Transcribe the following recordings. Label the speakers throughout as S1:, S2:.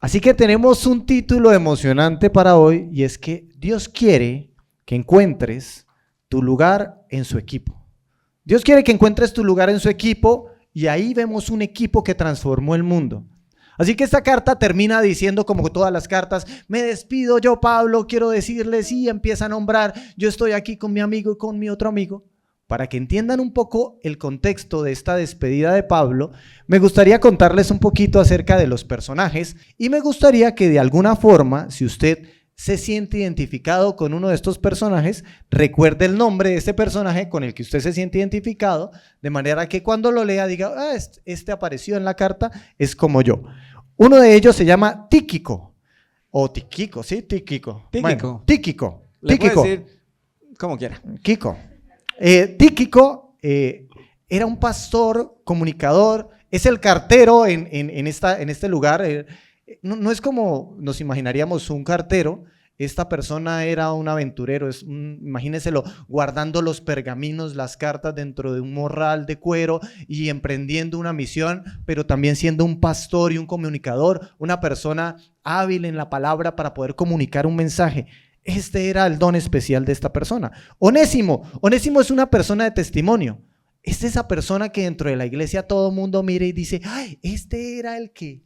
S1: Así que tenemos un título emocionante para hoy y es que Dios quiere que encuentres tu lugar en su equipo. Dios quiere que encuentres tu lugar en su equipo y ahí vemos un equipo que transformó el mundo. Así que esta carta termina diciendo, como todas las cartas, me despido yo, Pablo, quiero decirles, y empieza a nombrar, yo estoy aquí con mi amigo y con mi otro amigo. Para que entiendan un poco el contexto de esta despedida de Pablo, me gustaría contarles un poquito acerca de los personajes y me gustaría que de alguna forma, si usted se siente identificado con uno de estos personajes, recuerde el nombre de este personaje con el que usted se siente identificado, de manera que cuando lo lea diga, este apareció en la carta, es como yo. Uno de ellos se llama Tíquico, o Tíquico, ¿sí? Tíquico. Bueno, Tíquico.
S2: Le puede decir como quiera.
S1: Kiko. Tíquico era un pastor, comunicador, es el cartero en este lugar. No es como nos imaginaríamos un cartero. Esta persona era un aventurero, imagínenselo, guardando los pergaminos, las cartas dentro de un morral de cuero y emprendiendo una misión, pero también siendo un pastor y un comunicador, una persona hábil en la palabra para poder comunicar un mensaje. Este era el don especial de esta persona. Onésimo es una persona de testimonio. Es esa persona que dentro de la iglesia todo el mundo mira y dice, ¡ay, este era el que!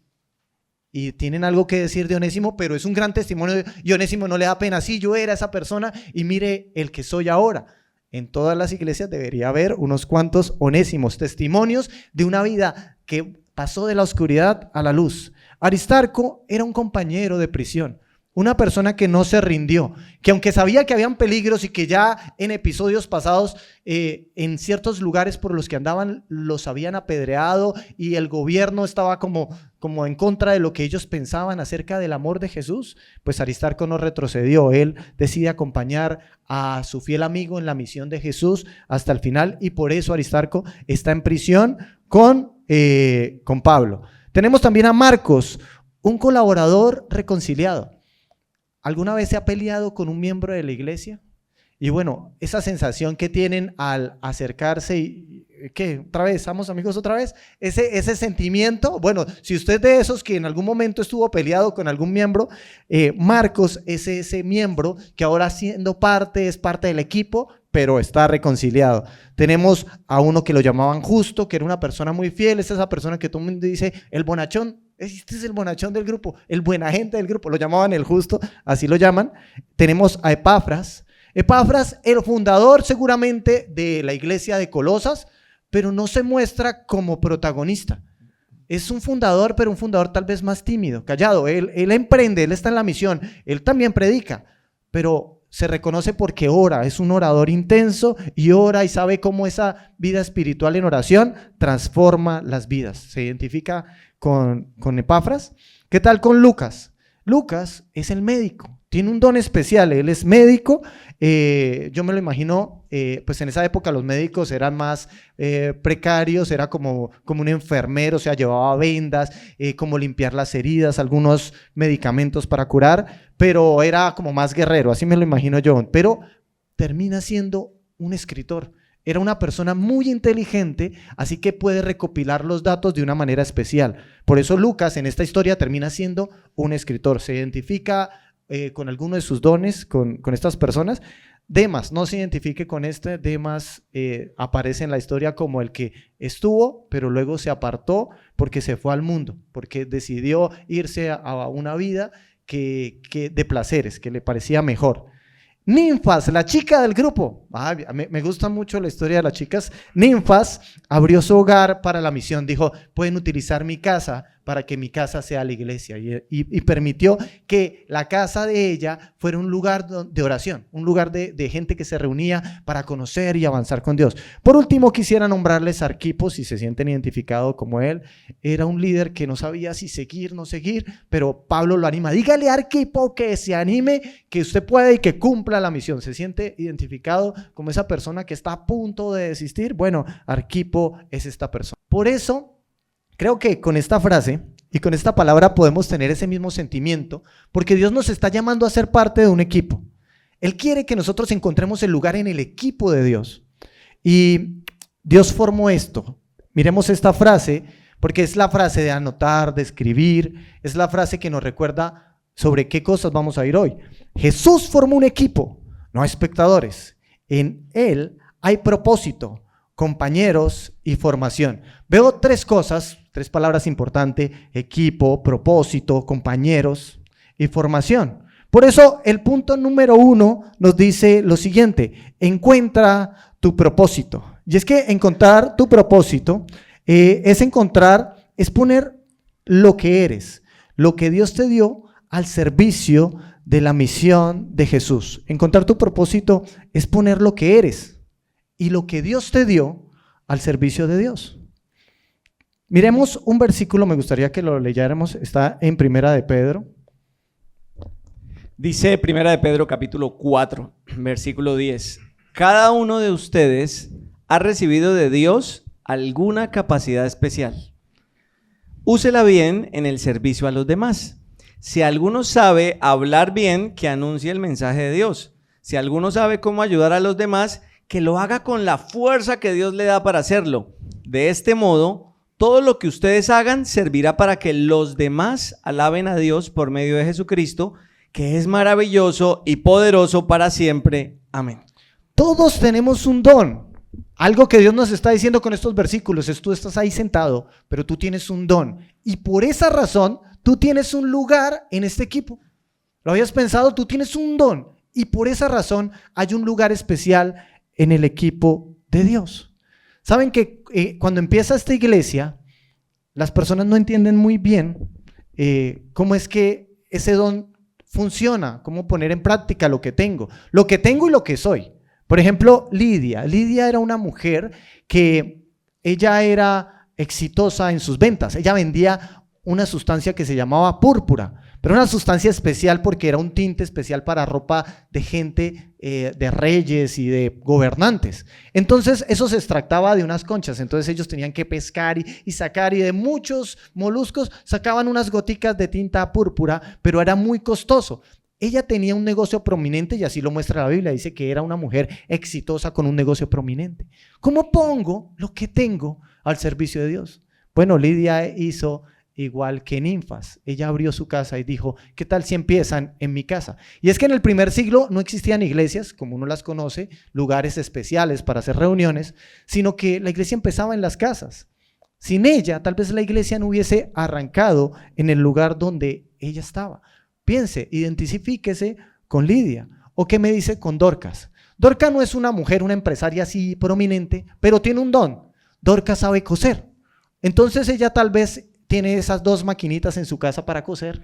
S1: Y tienen algo que decir de Onésimo, pero es un gran testimonio y Onésimo no le da pena. Sí, yo era esa persona y mire el que soy ahora. En todas las iglesias debería haber unos cuantos Onésimos, testimonios de una vida que pasó de la oscuridad a la luz. Aristarco era un compañero de prisión. Una persona que no se rindió, que aunque sabía que habían peligros y que ya en episodios pasados en ciertos lugares por los que andaban los habían apedreado y el gobierno estaba como en contra de lo que ellos pensaban acerca del amor de Jesús, pues Aristarco no retrocedió. Él decide acompañar a su fiel amigo en la misión de Jesús hasta el final y por eso Aristarco está en prisión con Pablo. Tenemos también a Marcos, un colaborador reconciliado. ¿Alguna vez se ha peleado con un miembro de la iglesia? Y bueno, esa sensación que tienen al acercarse y ¿qué? ¿Otra vez? ¿Somos amigos otra vez? Ese sentimiento, bueno, si usted es de esos que en algún momento estuvo peleado con algún miembro, Marcos es ese miembro que ahora siendo es parte del equipo, pero está reconciliado. Tenemos a uno que lo llamaban Justo, que era una persona muy fiel, es esa persona que todo el mundo dice, el bonachón. Este es el bonachón del grupo, el buena gente del grupo, lo llamaban el Justo, así lo llaman. Tenemos a Epafras, el fundador seguramente de la iglesia de Colosas, pero no se muestra como protagonista. Es un fundador, pero un fundador tal vez más tímido, callado. Él emprende, él está en la misión, él también predica, pero se reconoce porque ora, es un orador intenso y ora y sabe cómo esa vida espiritual en oración transforma las vidas. Se identifica con Epafras. ¿Qué tal con Lucas? Lucas es el médico, tiene un don especial, él es médico. Yo me lo imagino, pues en esa época los médicos eran más precarios, era como un enfermero, o sea, llevaba vendas, como limpiar las heridas, algunos medicamentos para curar, pero era como más guerrero, así me lo imagino yo, pero termina siendo un escritor. Era una persona muy inteligente, así que puede recopilar los datos de una manera especial. Por eso Lucas en esta historia termina siendo un escritor, se identifica con alguno de sus dones, con estas personas. Demas no se identifique con este. Demas aparece en la historia como el que estuvo, pero luego se apartó porque se fue al mundo, porque decidió irse a una vida de placeres, que le parecía mejor. Ninfas, la chica del grupo. Me gusta mucho la historia de las chicas. Ninfas abrió su hogar para la misión. Dijo, pueden utilizar mi casa para que mi casa sea la iglesia. Y permitió que la casa de ella fuera un lugar de oración, un lugar de gente que se reunía para conocer y avanzar con Dios. Por último, quisiera nombrarles a Arquipo, si se sienten identificados como él. Era un líder que no sabía si seguir o no seguir, pero Pablo lo anima. Dígale a Arquipo que se anime, que usted puede y que cumpla la misión. ¿Se siente identificado como esa persona que está a punto de desistir? Bueno, Arquipo es esta persona. Por eso, creo que con esta frase y con esta palabra podemos tener ese mismo sentimiento, porque Dios nos está llamando a ser parte de un equipo. Él quiere que nosotros encontremos el lugar en el equipo de Dios. Y Dios formó esto. Miremos esta frase, porque es la frase de anotar, de escribir, es la frase que nos recuerda sobre qué cosas vamos a ir hoy. Jesús formó un equipo, no espectadores. En él hay propósito, compañeros y formación. Veo tres cosas, tres palabras importantes: equipo, propósito, compañeros y formación. Por eso el punto número 1 nos dice lo siguiente: encuentra tu propósito. Y es que encontrar tu propósito es poner lo que eres, lo que Dios te dio al servicio de la misión de Jesús. Encontrar tu propósito es poner lo que eres y lo que Dios te dio al servicio de Dios. Miremos un versículo, me gustaría que lo leyéramos, está en Primera de Pedro.
S2: Dice Primera de Pedro capítulo 4, versículo 10. Cada uno de ustedes ha recibido de Dios alguna capacidad especial. Úsela bien en el servicio a los demás. Si alguno sabe hablar bien, que anuncie el mensaje de Dios. Si alguno sabe cómo ayudar a los demás, que lo haga con la fuerza que Dios le da para hacerlo. De este modo, todo lo que ustedes hagan servirá para que los demás alaben a Dios por medio de Jesucristo, que es maravilloso y poderoso para siempre. Amén.
S1: Todos tenemos un don. Algo que Dios nos está diciendo con estos versículos es: tú estás ahí sentado, pero tú tienes un don. Y por esa razón, tú tienes un lugar en este equipo. ¿Lo habías pensado? Tú tienes un don. Y por esa razón hay un lugar especial en el equipo de Dios. Saben que cuando empieza esta iglesia, las personas no entienden muy bien cómo es que ese don funciona, cómo poner en práctica lo que tengo y lo que soy. Por ejemplo, Lidia era una mujer que ella era exitosa en sus ventas. Ella vendía una sustancia que se llamaba púrpura, pero una sustancia especial porque era un tinte especial para ropa de gente, de reyes y de gobernantes. Entonces eso se extractaba de unas conchas, entonces ellos tenían que pescar y sacar, y de muchos moluscos sacaban unas goticas de tinta púrpura, pero era muy costoso. Ella tenía un negocio prominente y así lo muestra la Biblia, dice que era una mujer exitosa con un negocio prominente. ¿Cómo pongo lo que tengo al servicio de Dios? Bueno, Lidia hizo igual que Ninfas. Ella abrió su casa y dijo: ¿qué tal si empiezan en mi casa? Y es que en el primer siglo no existían iglesias, como uno las conoce, lugares especiales para hacer reuniones, sino que la iglesia empezaba en las casas. Sin ella, tal vez la iglesia no hubiese arrancado en el lugar donde ella estaba. Piense, identifíquese con Lidia. ¿O qué me dice con Dorcas? Dorcas no es una mujer, una empresaria así prominente, pero tiene un don. Dorcas sabe coser. Entonces ella tal vez tiene esas 2 maquinitas en su casa para coser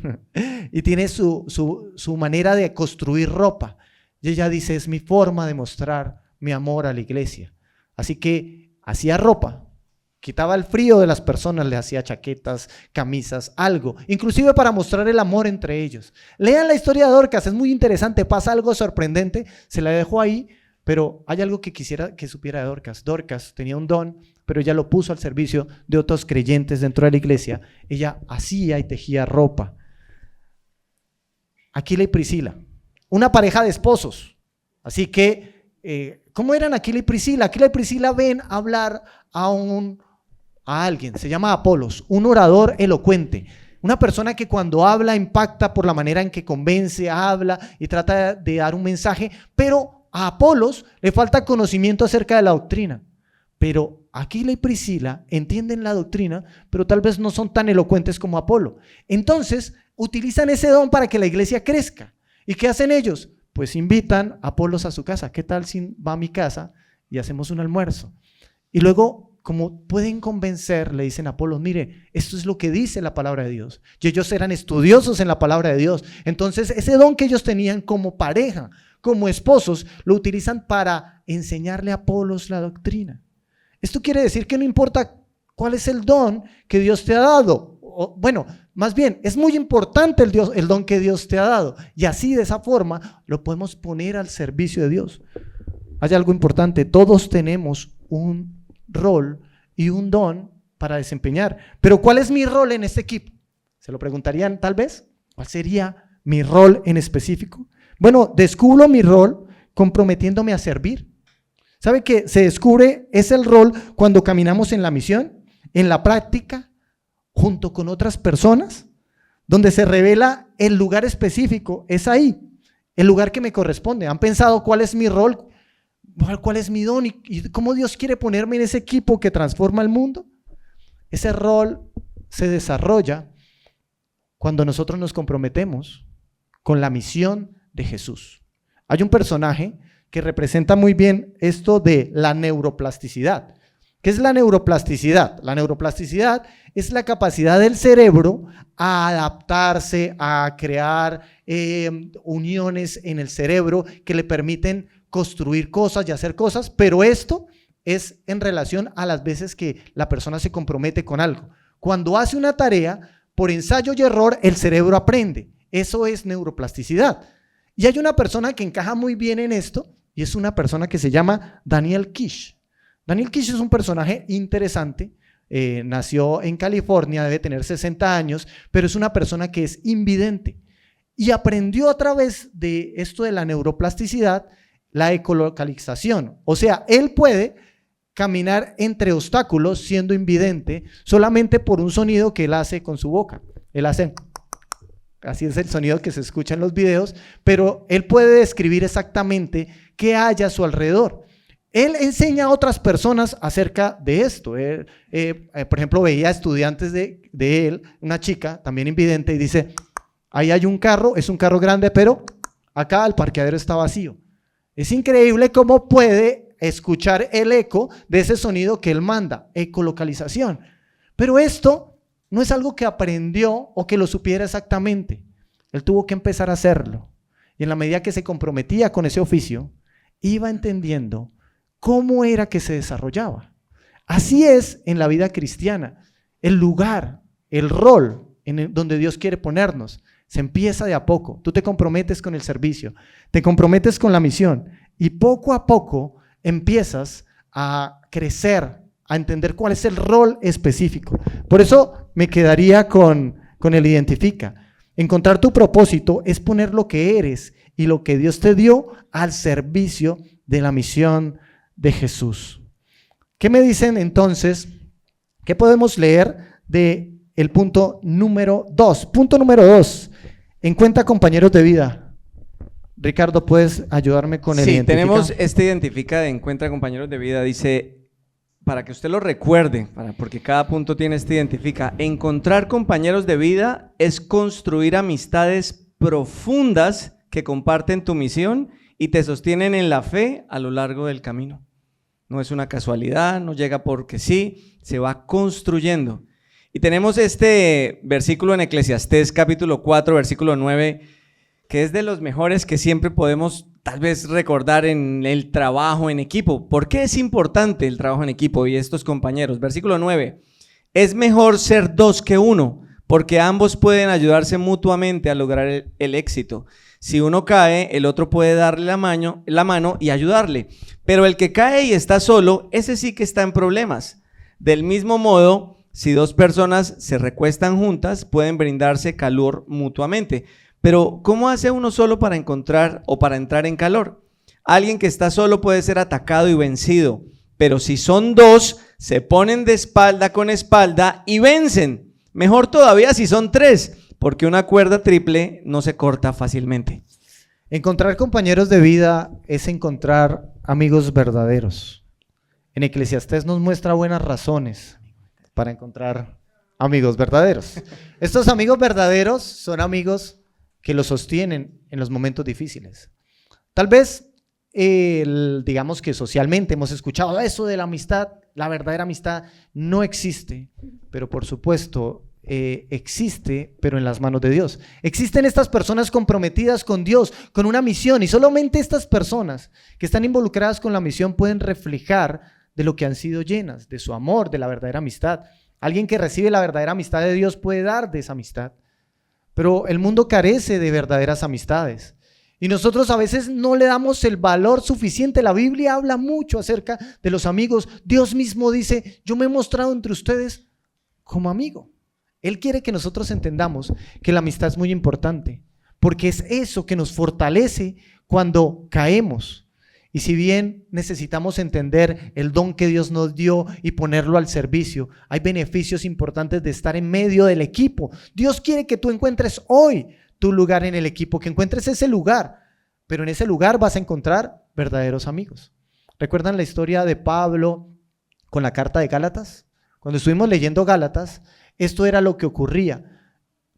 S1: y tiene su manera de construir ropa. Y ella dice: es mi forma de mostrar mi amor a la iglesia. Así que hacía ropa, quitaba el frío de las personas, le hacía chaquetas, camisas, algo, inclusive para mostrar el amor entre ellos. Lean la historia de Dorcas, es muy interesante, pasa algo sorprendente, se la dejo ahí, pero hay algo que quisiera que supiera de Dorcas. Dorcas tenía un don, pero ella lo puso al servicio de otros creyentes dentro de la iglesia. Ella hacía y tejía ropa. Aquila y Priscila, una pareja de esposos. Así que, ¿cómo eran Aquila y Priscila? Aquila y Priscila ven hablar a alguien, se llama Apolos, un orador elocuente. Una persona que cuando habla impacta por la manera en que convence, habla y trata de dar un mensaje, pero a Apolos le falta conocimiento acerca de la doctrina. Pero Aquila y Priscila entienden la doctrina, pero tal vez no son tan elocuentes como Apolo. Entonces, utilizan ese don para que la iglesia crezca. ¿Y qué hacen ellos? Pues invitan a Apolos a su casa. ¿Qué tal si va a mi casa y hacemos un almuerzo? Y luego, como pueden convencer, le dicen a Apolos: mire, esto es lo que dice la palabra de Dios. Y ellos eran estudiosos en la palabra de Dios. Entonces, ese don que ellos tenían como pareja, como esposos, lo utilizan para enseñarle a Apolos la doctrina. Esto quiere decir que no importa cuál es el don que Dios te ha dado. Bueno, más bien, es muy importante el don que Dios te ha dado. Y así, de esa forma, lo podemos poner al servicio de Dios. Hay algo importante: todos tenemos un rol y un don para desempeñar. Pero ¿cuál es mi rol en este equipo? ¿Se lo preguntarían tal vez? ¿Cuál sería mi rol en específico? Bueno, descubro mi rol comprometiéndome a servir. ¿Sabe que se descubre es el rol cuando caminamos en la misión, en la práctica, junto con otras personas, donde se revela el lugar específico, es ahí, el lugar que me corresponde. ¿Han pensado cuál es mi rol? ¿Cuál es mi don? ¿Y cómo Dios quiere ponerme en ese equipo que transforma el mundo? Ese rol se desarrolla cuando nosotros nos comprometemos con la misión de Jesús. Hay un personaje que representa muy bien esto de la neuroplasticidad. ¿Qué es la neuroplasticidad? La neuroplasticidad es la capacidad del cerebro a adaptarse, a crear uniones en el cerebro que le permiten construir cosas y hacer cosas, pero esto es en relación a las veces que la persona se compromete con algo. Cuando hace una tarea, por ensayo y error, el cerebro aprende. Eso es neuroplasticidad. Y hay una persona que encaja muy bien en esto, y es una persona que se llama Daniel Kish. Daniel Kish es un personaje interesante, nació en California, debe tener 60 años, pero es una persona que es invidente y aprendió a través de esto de la neuroplasticidad la ecolocalización. O sea, él puede caminar entre obstáculos siendo invidente solamente por un sonido que él hace con su boca. Él hace, así es el sonido que se escucha en los videos, pero él puede describir exactamente qué hay a su alrededor. Él enseña a otras personas acerca de esto. Él, por ejemplo, veía estudiantes de él, una chica también invidente, y dice, ahí hay un carro, es un carro grande, pero acá el parqueadero está vacío. Es increíble cómo puede escuchar el eco de ese sonido que él manda, ecolocalización. Pero esto no es algo que aprendió o que lo supiera exactamente. Él tuvo que empezar a hacerlo. Y en la medida que se comprometía con ese oficio, iba entendiendo cómo era que se desarrollaba. Así es en la vida cristiana. El lugar, el rol donde Dios quiere ponernos, se empieza de a poco. Tú te comprometes con el servicio, te comprometes con la misión y poco a poco empiezas a crecer, a entender cuál es el rol específico. Por eso me quedaría con el identifica. Encontrar tu propósito es poner lo que eres y lo que Dios te dio al servicio de la misión de Jesús. ¿Qué me dicen entonces? ¿Qué podemos leer de el punto número 2? Punto número 2. Encuentra compañeros de vida. Ricardo, ¿puedes ayudarme con el identifica? Sí,
S2: tenemos este identifica de encuentra compañeros de vida. Dice, para que usted lo recuerde, porque cada punto tiene este identifica. Encontrar compañeros de vida es construir amistades profundas que comparten tu misión y te sostienen en la fe a lo largo del camino. No es una casualidad, no llega porque sí, se va construyendo. Y tenemos este versículo en Eclesiastés capítulo 4, versículo 9, que es de los mejores que siempre podemos tal vez recordar en el trabajo en equipo. ¿Por qué es importante el trabajo en equipo y estos compañeros? Versículo 9, es mejor ser dos que uno, porque ambos pueden ayudarse mutuamente a lograr el éxito. Si uno cae, el otro puede darle la mano y ayudarle. Pero el que cae y está solo, ese sí que está en problemas. Del mismo modo, si dos personas se recuestan juntas, pueden brindarse calor mutuamente. Pero, ¿cómo hace uno solo para encontrar o para entrar en calor? Alguien que está solo puede ser atacado y vencido. Pero si son dos, se ponen de espalda con espalda y vencen. Mejor todavía si son tres, porque una cuerda triple no se corta fácilmente.
S1: Encontrar compañeros de vida es encontrar amigos verdaderos. En Eclesiastés nos muestra buenas razones para encontrar amigos verdaderos. Estos amigos verdaderos son amigos que los sostienen en los momentos difíciles. Tal vez, digamos que socialmente hemos escuchado eso de la amistad, la verdadera amistad no existe, pero por supuesto existe, pero en las manos de Dios. Existen estas personas comprometidas con Dios, con una misión, y solamente estas personas que están involucradas con la misión pueden reflejar de lo que han sido llenas, de su amor, de la verdadera amistad. Alguien que recibe la verdadera amistad de Dios puede dar de esa amistad, pero el mundo carece de verdaderas amistades. Y nosotros a veces no le damos el valor suficiente. La Biblia habla mucho acerca de los amigos. Dios mismo dice, yo me he mostrado entre ustedes como amigo. Él quiere que nosotros entendamos que la amistad es muy importante, porque es eso que nos fortalece cuando caemos. Y si bien necesitamos entender el don que Dios nos dio y ponerlo al servicio, hay beneficios importantes de estar en medio del equipo. Dios quiere que tú encuentres hoy tu lugar en el equipo, que encuentres ese lugar, pero en ese lugar vas a encontrar verdaderos amigos. ¿Recuerdan la historia de Pablo con la carta de Gálatas? Cuando estuvimos leyendo Gálatas, esto era lo que ocurría.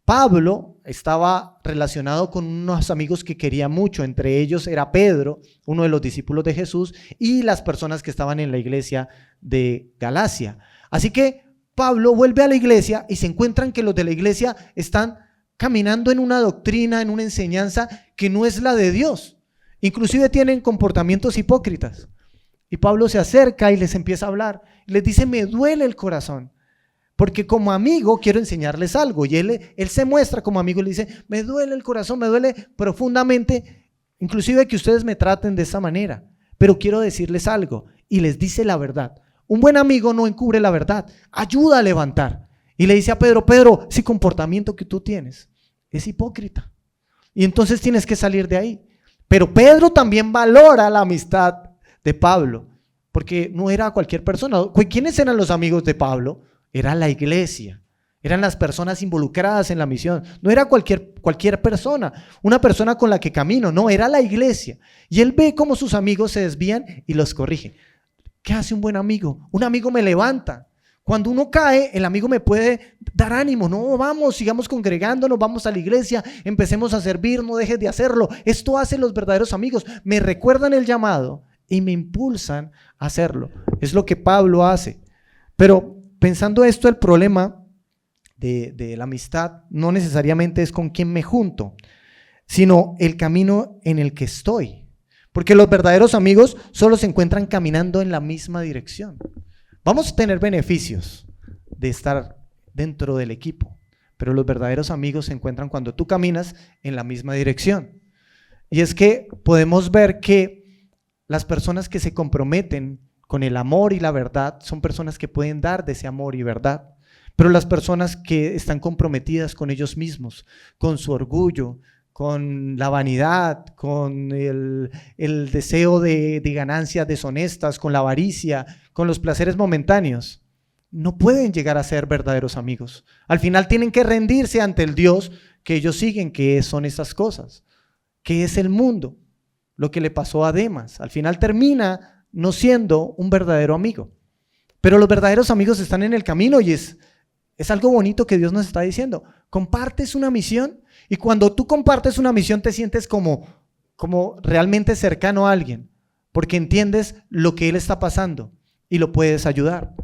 S1: Pablo estaba relacionado con unos amigos que quería mucho, entre ellos era Pedro, uno de los discípulos de Jesús, y las personas que estaban en la iglesia de Galacia. Así que Pablo vuelve a la iglesia y se encuentran que los de la iglesia están caminando en una doctrina, en una enseñanza que no es la de Dios. Inclusive tienen comportamientos hipócritas. Y Pablo se acerca y les empieza a hablar. Les dice, me duele el corazón. Porque como amigo quiero enseñarles algo. Y él se muestra como amigo y le dice, me duele el corazón, me duele profundamente, inclusive que ustedes me traten de esa manera. Pero quiero decirles algo. Y les dice la verdad. Un buen amigo no encubre la verdad, ayuda a levantar. Y le dice a Pedro, Pedro, ese comportamiento que tú tienes es hipócrita. Y entonces tienes que salir de ahí. Pero Pedro también valora la amistad de Pablo. Porque no era cualquier persona. ¿Quiénes eran los amigos de Pablo? Era la iglesia, eran las personas involucradas en la misión, no era cualquier persona, una persona con la que camino, no, era la iglesia. Y él ve cómo sus amigos se desvían y los corrige. ¿Qué hace un buen amigo? Un amigo me levanta. Cuando uno cae, el amigo me puede dar ánimo, no, vamos, sigamos congregándonos, vamos a la iglesia, empecemos a servir, no dejes de hacerlo. Esto hacen los verdaderos amigos, me recuerdan el llamado y me impulsan a hacerlo. Es lo que Pablo hace. Pero pensando esto, el problema de la amistad no necesariamente es con quién me junto, sino el camino en el que estoy. Porque los verdaderos amigos solo se encuentran caminando en la misma dirección. Vamos a tener beneficios de estar dentro del equipo, pero los verdaderos amigos se encuentran cuando tú caminas en la misma dirección. Y es que podemos ver que las personas que se comprometen con el amor y la verdad son personas que pueden dar de ese amor y verdad, pero las personas que están comprometidas con ellos mismos, con su orgullo, con la vanidad, con el deseo de ganancias deshonestas, con la avaricia, con los placeres momentáneos, no pueden llegar a ser verdaderos amigos. Al final tienen que rendirse ante el Dios que ellos siguen, que son esas cosas, que es el mundo, lo que le pasó a Demas. Al final termina no siendo un verdadero amigo. Pero los verdaderos amigos están en el camino y es algo bonito que Dios nos está diciendo. Compartes una misión y cuando tú compartes una misión te sientes como realmente cercano a alguien, porque entiendes lo que él está pasando y lo puedes ayudar.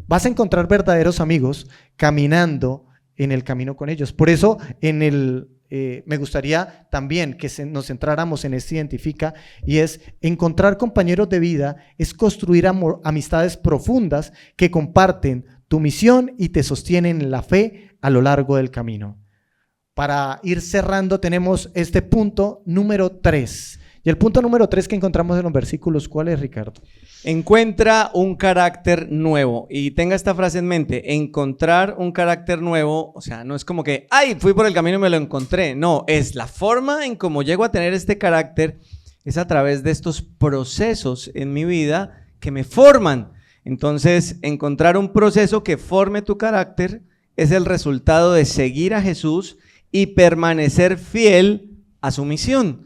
S1: Vas a encontrar verdaderos amigos caminando en el camino con ellos. Por eso me gustaría también que nos centráramos en este identifica, y es encontrar compañeros de vida, es construir amistades profundas que comparten tu misión y te sostienen en la fe a lo largo del camino. Para ir cerrando tenemos este punto número 3. Y el punto número 3 que encontramos en los versículos, ¿cuál es, Ricardo?
S2: Encuentra un carácter nuevo. Y tenga esta frase en mente, encontrar un carácter nuevo, o sea, no es como que, ay, fui por el camino y me lo encontré. No, es la forma en cómo llego a tener este carácter, es a través de estos procesos en mi vida que me forman. Entonces, encontrar un proceso que forme tu carácter es el resultado de seguir a Jesús y permanecer fiel a su misión.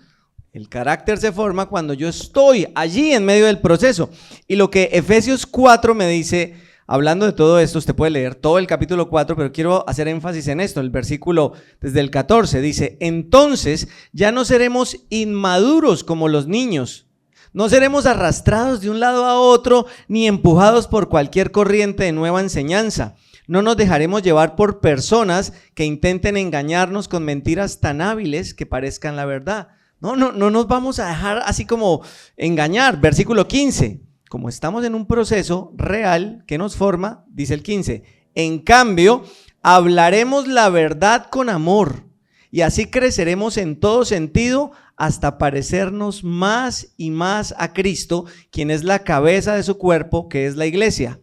S2: El carácter se forma cuando yo estoy allí en medio del proceso. Y lo que Efesios 4 me dice, hablando de todo esto, usted puede leer todo el capítulo 4, pero quiero hacer énfasis en esto. El versículo desde el 14 dice, entonces ya no seremos inmaduros como los niños. No seremos arrastrados de un lado a otro, ni empujados por cualquier corriente de nueva enseñanza. No nos dejaremos llevar por personas que intenten engañarnos con mentiras tan hábiles que parezcan la verdad. No nos vamos a dejar así como engañar. Versículo 15, como estamos en un proceso real que nos forma, dice el 15, en cambio, hablaremos la verdad con amor y así creceremos en todo sentido hasta parecernos más y más a Cristo, quien es la cabeza de su cuerpo, que es la iglesia.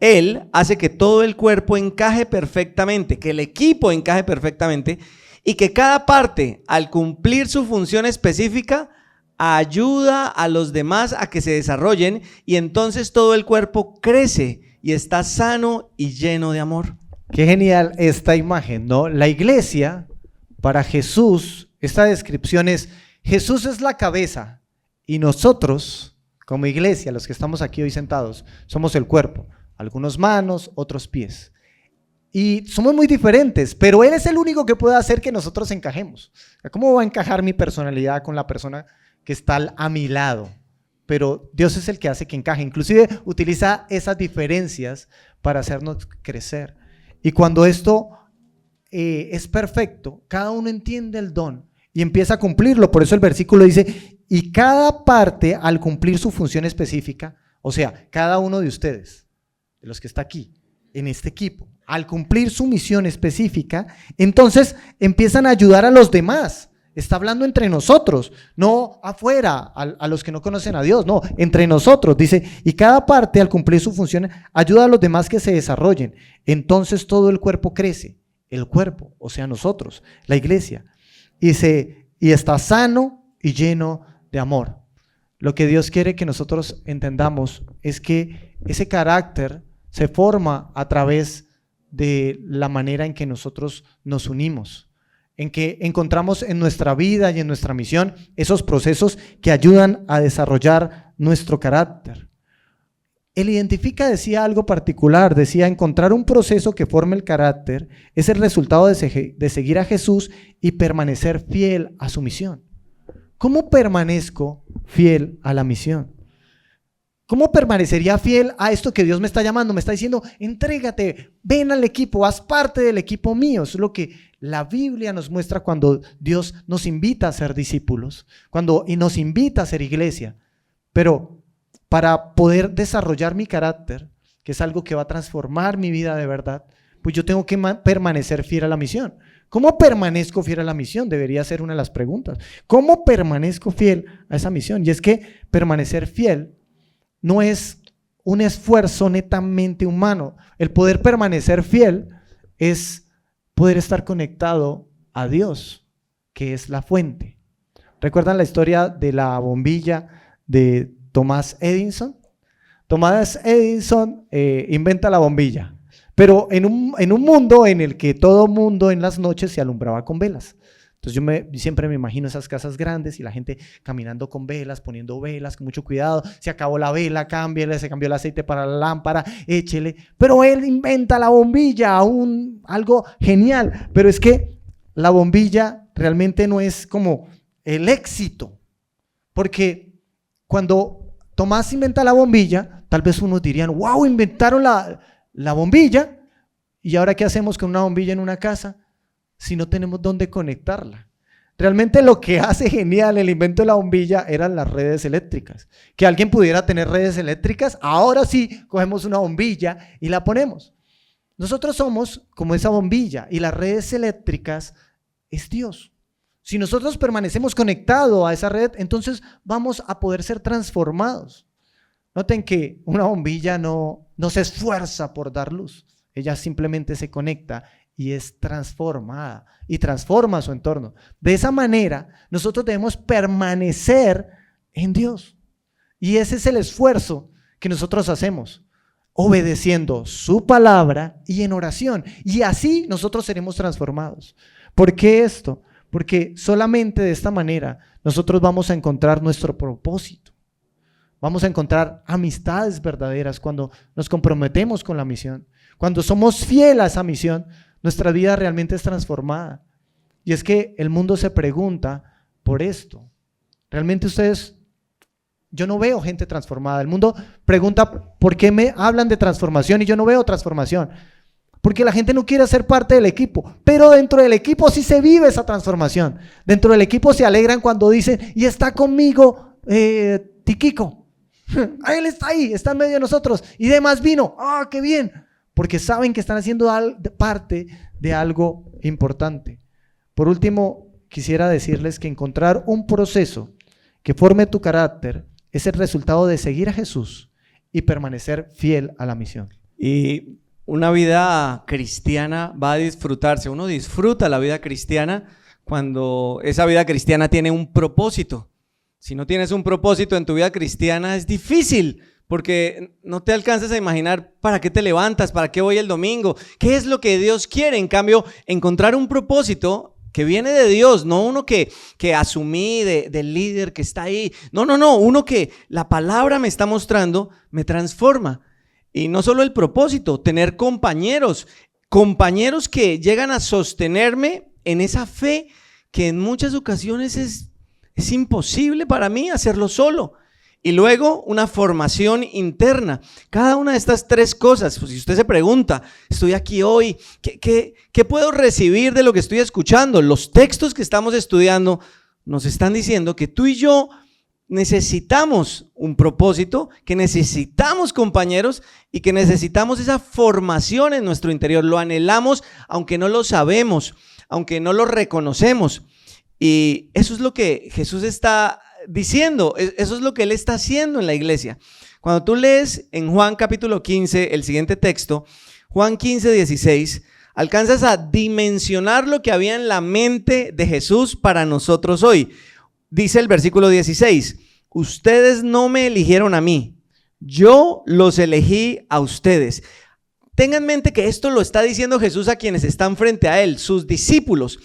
S2: Él hace que todo el cuerpo encaje perfectamente, que el equipo encaje perfectamente y que cada parte, al cumplir su función específica, ayuda a los demás a que se desarrollen y entonces todo el cuerpo crece y está sano y lleno de amor.
S1: Qué genial esta imagen, ¿no? La iglesia, para Jesús, esta descripción es, Jesús es la cabeza y nosotros, como iglesia, los que estamos aquí hoy sentados, somos el cuerpo, algunos manos, otros pies. Y somos muy diferentes, pero Él es el único que puede hacer que nosotros encajemos. ¿Cómo va a encajar mi personalidad con la persona que está a mi lado? Pero Dios es el que hace que encaje. Inclusive utiliza esas diferencias para hacernos crecer. Y cuando esto es perfecto, cada uno entiende el don y empieza a cumplirlo. Por eso el versículo dice, y cada parte al cumplir su función específica, o sea, cada uno de ustedes, de los que está aquí, en este equipo, al cumplir su misión específica, entonces empiezan a ayudar a los demás. Está hablando entre nosotros, no afuera, a los que no conocen a Dios, no, entre nosotros. Dice, y cada parte al cumplir su función ayuda a los demás que se desarrollen. Entonces todo el cuerpo crece, el cuerpo, o sea nosotros, la iglesia, y está sano y lleno de amor. Lo que Dios quiere que nosotros entendamos es que ese carácter se forma a través de la manera en que nosotros nos unimos, en que encontramos en nuestra vida y en nuestra misión esos procesos que ayudan a desarrollar nuestro carácter. Él decía algo particular, decía, encontrar un proceso que forme el carácter es el resultado de seguir a Jesús y permanecer fiel a su misión. ¿Cómo permanezco fiel a la misión? ¿Cómo permanecería fiel a esto que Dios me está llamando? Me está diciendo, entrégate, ven al equipo, haz parte del equipo mío. Eso es lo que la Biblia nos muestra cuando Dios nos invita a ser discípulos, y nos invita a ser iglesia. Pero para poder desarrollar mi carácter, que es algo que va a transformar mi vida de verdad, pues yo tengo que permanecer fiel a la misión. ¿Cómo permanezco fiel a la misión? Debería ser una de las preguntas. ¿Cómo permanezco fiel a esa misión? Y es que permanecer fiel no es un esfuerzo netamente humano. El poder permanecer fiel es poder estar conectado a Dios, que es la fuente. ¿Recuerdan la historia de la bombilla de Thomas Edison? Thomas Edison inventa la bombilla, pero en un mundo en el que todo mundo en las noches se alumbraba con velas. Entonces yo siempre me imagino esas casas grandes y la gente caminando con velas, poniendo velas, con mucho cuidado. Se acabó la vela, cámbiale, se cambió el aceite para la lámpara, échele. Pero él inventa la bombilla, algo genial. Pero es que la bombilla realmente no es como el éxito. Porque cuando Tomás inventa la bombilla, tal vez unos dirían, wow, inventaron la bombilla. ¿Y ahora qué hacemos con una bombilla en una casa si no tenemos dónde conectarla? Realmente lo que hace genial el invento de la bombilla eran las redes eléctricas. Que alguien pudiera tener redes eléctricas, ahora sí cogemos una bombilla y la ponemos. Nosotros somos como esa bombilla y las redes eléctricas es Dios. Si nosotros permanecemos conectados a esa red, entonces vamos a poder ser transformados. Noten que una bombilla no se esfuerza por dar luz, ella simplemente se conecta y es transformada y transforma su entorno. De esa manera, nosotros debemos permanecer en Dios. Y ese es el esfuerzo que nosotros hacemos, obedeciendo su palabra y en oración. Y así nosotros seremos transformados. ¿Por qué esto? Porque solamente de esta manera nosotros vamos a encontrar nuestro propósito. Vamos a encontrar amistades verdaderas cuando nos comprometemos con la misión. Cuando somos fieles a esa misión, nuestra vida realmente es transformada. Y es que el mundo se pregunta por esto. Realmente yo no veo gente transformada. El mundo pregunta por qué me hablan de transformación y yo no veo transformación. Porque la gente no quiere ser parte del equipo, pero dentro del equipo sí se vive esa transformación. Dentro del equipo se alegran cuando dicen, y está conmigo Tiquico. Él está ahí, está en medio de nosotros y demás vino. ¡Ah, qué bien! Porque saben que están haciendo parte de algo importante. Por último, quisiera decirles que encontrar un proceso que forme tu carácter es el resultado de seguir a Jesús y permanecer fiel a la misión.
S2: Y una vida cristiana va a disfrutarse. Uno disfruta la vida cristiana cuando esa vida cristiana tiene un propósito. Si no tienes un propósito en tu vida cristiana, es difícil, porque no te alcanzas a imaginar para qué te levantas, para qué voy el domingo, qué es lo que Dios quiere. En cambio, encontrar un propósito que viene de Dios, no uno que asumí del líder que está ahí. No, uno que la palabra me está mostrando, me transforma. Y no solo el propósito, tener compañeros que llegan a sostenerme en esa fe que en muchas ocasiones es imposible para mí hacerlo solo. Y luego una formación interna. Cada una de estas tres cosas, pues si usted se pregunta, estoy aquí hoy, ¿qué puedo recibir de lo que estoy escuchando? Los textos que estamos estudiando nos están diciendo que tú y yo necesitamos un propósito, que necesitamos compañeros y que necesitamos esa formación en nuestro interior. Lo anhelamos aunque no lo sabemos, aunque no lo reconocemos. Y eso es lo que Jesús está diciendo, eso es lo que Él está haciendo en la iglesia. Cuando tú lees en Juan capítulo 15, el siguiente texto, Juan 15, 16, alcanzas a dimensionar lo que había en la mente de Jesús para nosotros hoy. Dice el versículo 16, ustedes no me eligieron a mí, yo los elegí a ustedes. Tengan en mente que esto lo está diciendo Jesús a quienes están frente a Él, sus discípulos.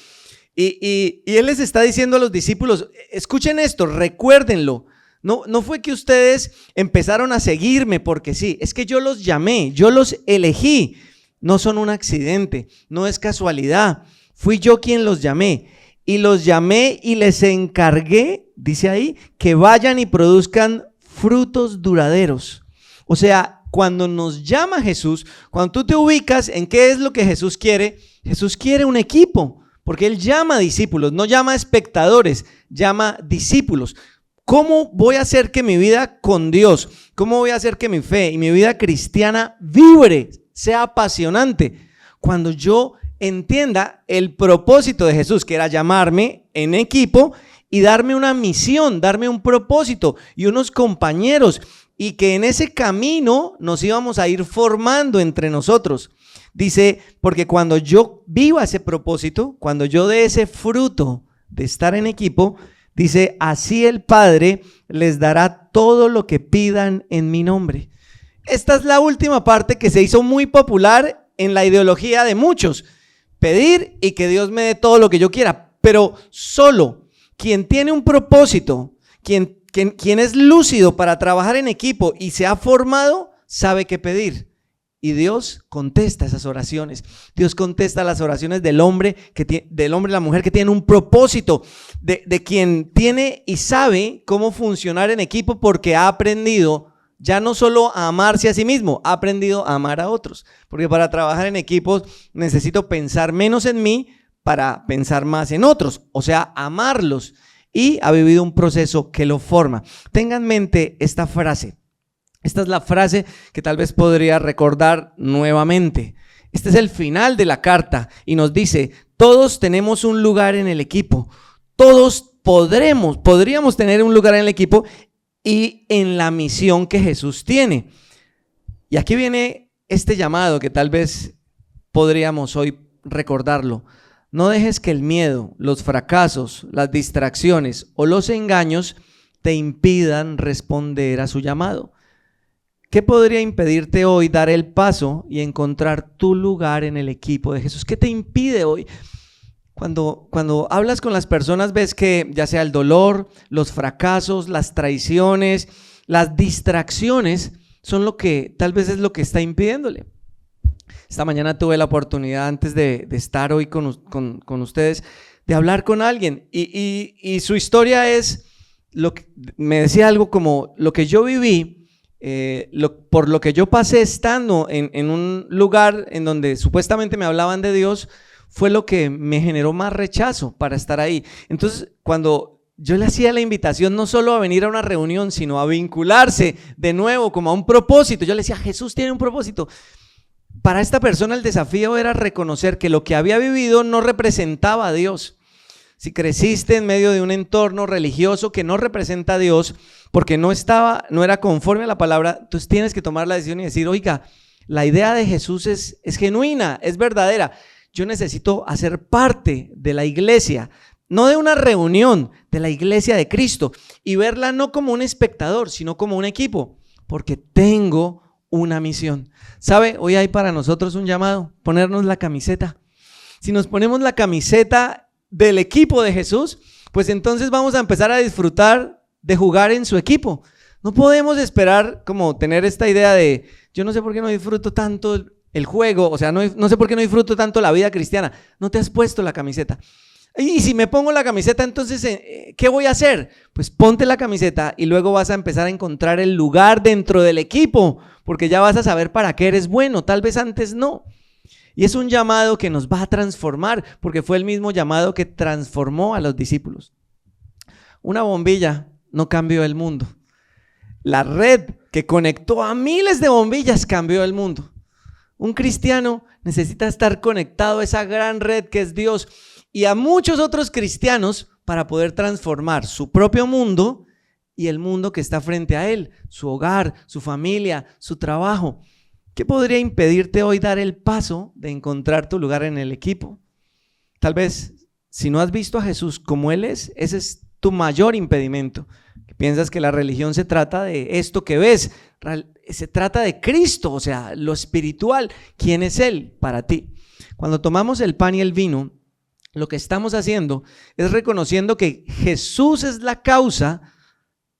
S2: Y Él les está diciendo a los discípulos, escuchen esto, recuérdenlo. No fue que ustedes empezaron a seguirme porque sí, es que yo los llamé, yo los elegí. No son un accidente, no es casualidad. Fui yo quien los llamé. Y los llamé y les encargué, dice ahí, que vayan y produzcan frutos duraderos. O sea, cuando nos llama Jesús, cuando tú te ubicas en qué es lo que Jesús quiere un equipo. Porque Él llama discípulos, no llama espectadores, llama discípulos. ¿Cómo voy a hacer que mi vida con Dios, cómo voy a hacer que mi fe y mi vida cristiana vibre, sea apasionante? Cuando yo entienda el propósito de Jesús, que era llamarme en equipo y darme una misión, darme un propósito y unos compañeros, y que en ese camino nos íbamos a ir formando entre nosotros. Dice, porque cuando yo viva ese propósito, cuando yo dé ese fruto de estar en equipo, dice, así el Padre les dará todo lo que pidan en mi nombre. Esta es la última parte que se hizo muy popular en la ideología de muchos. Pedir y que Dios me dé todo lo que yo quiera. Pero solo quien tiene un propósito, quien es lúcido para trabajar en equipo y se ha formado, sabe qué pedir. Y Dios contesta esas oraciones. Dios contesta las oraciones del hombre y la mujer que tienen un propósito, de quien tiene y sabe cómo funcionar en equipo porque ha aprendido ya no solo a amarse a sí mismo, ha aprendido a amar a otros. Porque para trabajar en equipos necesito pensar menos en mí para pensar más en otros, o sea, amarlos. Y ha vivido un proceso que lo forma. Tengan en mente esta frase. Esta es la frase que tal vez podría recordar nuevamente. Este es el final de la carta y nos dice, todos tenemos un lugar en el equipo. Todos podríamos tener un lugar en el equipo y en la misión que Jesús tiene. Y aquí viene este llamado que tal vez podríamos hoy recordarlo. No dejes que el miedo, los fracasos, las distracciones o los engaños te impidan responder a su llamado. ¿Qué podría impedirte hoy dar el paso y encontrar tu lugar en el equipo de Jesús? ¿Qué te impide hoy? Cuando hablas con las personas ves que ya sea el dolor, los fracasos, las traiciones, las distracciones son lo que tal vez es lo que está impidiéndole. Esta mañana tuve la oportunidad antes de estar hoy con ustedes de hablar con alguien y su historia es, me decía algo como lo que yo viví. Por lo que yo pasé estando en un lugar en donde supuestamente me hablaban de Dios, fue lo que me generó más rechazo para estar ahí. Entonces, cuando yo le hacía la invitación no solo a venir a una reunión, sino a vincularse de nuevo como a un propósito, yo le decía, Jesús tiene un propósito. Para esta persona el desafío era reconocer que lo que había vivido no representaba a Dios. Si creciste en medio de un entorno religioso que no representa a Dios, porque no era conforme a la palabra, entonces tienes que tomar la decisión y decir, oiga, la idea de Jesús es genuina, es verdadera. Yo necesito hacer parte de la iglesia. no de una reunión, de la iglesia de Cristo, y verla no como un espectador, sino como un equipo, porque tengo una misión. ¿Sabe? Hoy hay para nosotros un llamado, ponernos la camiseta. Si nos ponemos la camiseta del equipo de Jesús, pues entonces vamos a empezar a disfrutar de jugar en su equipo. No podemos esperar como tener esta idea de, yo no sé por qué no disfruto tanto el juego, o sea, no sé por qué no disfruto tanto la vida cristiana. No te has puesto la camiseta. Y si me pongo la camiseta, entonces, ¿qué voy a hacer? Pues ponte la camiseta y luego vas a empezar a encontrar el lugar dentro del equipo, porque ya vas a saber para qué eres bueno, tal vez antes no. Y es un llamado que nos va a transformar, porque fue el mismo llamado que transformó a los discípulos. Una bombilla no cambió el mundo. La red que conectó a miles de bombillas cambió el mundo. Un cristiano necesita estar conectado a esa gran red que es Dios y a muchos otros cristianos para poder transformar su propio mundo y el mundo que está frente a él, su hogar, su familia, su trabajo. ¿Qué podría impedirte hoy dar el paso de encontrar tu lugar en el equipo? Tal vez, si no has visto a Jesús como Él es, ese es tu mayor impedimento. Piensas que la religión se trata de esto que ves, se trata de Cristo, o sea, lo espiritual. ¿Quién es Él para ti? Cuando tomamos el pan y el vino, lo que estamos haciendo es reconociendo que Jesús es la causa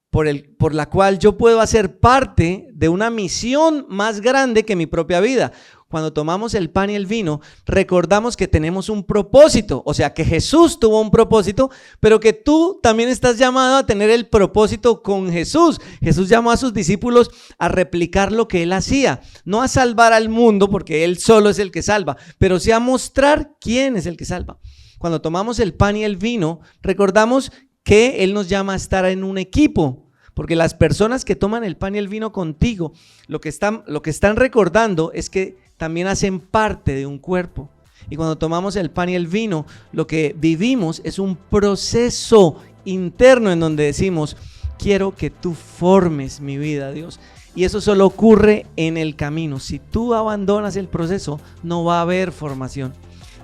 S2: por la cual yo puedo hacer parte de una misión más grande que mi propia vida. Cuando tomamos el pan y el vino, recordamos que tenemos un propósito, o sea, que Jesús tuvo un propósito, pero que tú también estás llamado a tener el propósito con Jesús. Jesús llamó a sus discípulos a replicar lo que Él hacía, no a salvar al mundo, porque Él solo es el que salva, pero sí a mostrar quién es el que salva. Cuando tomamos el pan y el vino, recordamos que Él nos llama a estar en un equipo, porque las personas que toman el pan y el vino contigo, lo que están recordando es que también hacen parte de un cuerpo. Y cuando tomamos el pan y el vino, lo que vivimos es un proceso interno en donde decimos, quiero que tú formes mi vida, Dios. Y eso solo ocurre en el camino. Si tú abandonas el proceso, no va a haber formación.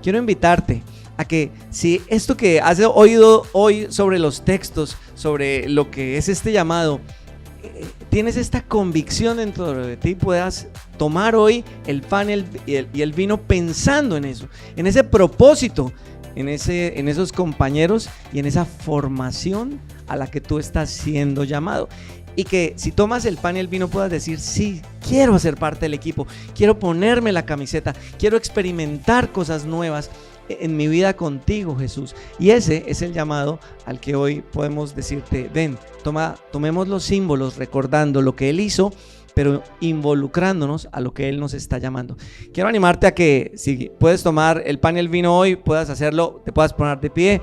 S2: Quiero invitarte a que si esto que has oído hoy sobre los textos, sobre lo que es este llamado, tienes esta convicción dentro de ti, puedas tomar hoy el pan y el vino pensando en eso, en ese propósito, en esos compañeros y en esa formación a la que tú estás siendo llamado. Y que si tomas el pan y el vino puedas decir, sí, quiero hacer parte del equipo, quiero ponerme la camiseta, quiero experimentar cosas nuevas en mi vida contigo, Jesús. Y ese es el llamado al que hoy podemos decirte, ven, tomemos los símbolos recordando lo que Él hizo, pero involucrándonos a lo que Él nos está llamando. Quiero animarte a que si puedes tomar el pan y el vino hoy, puedas hacerlo, te puedas poner de pie.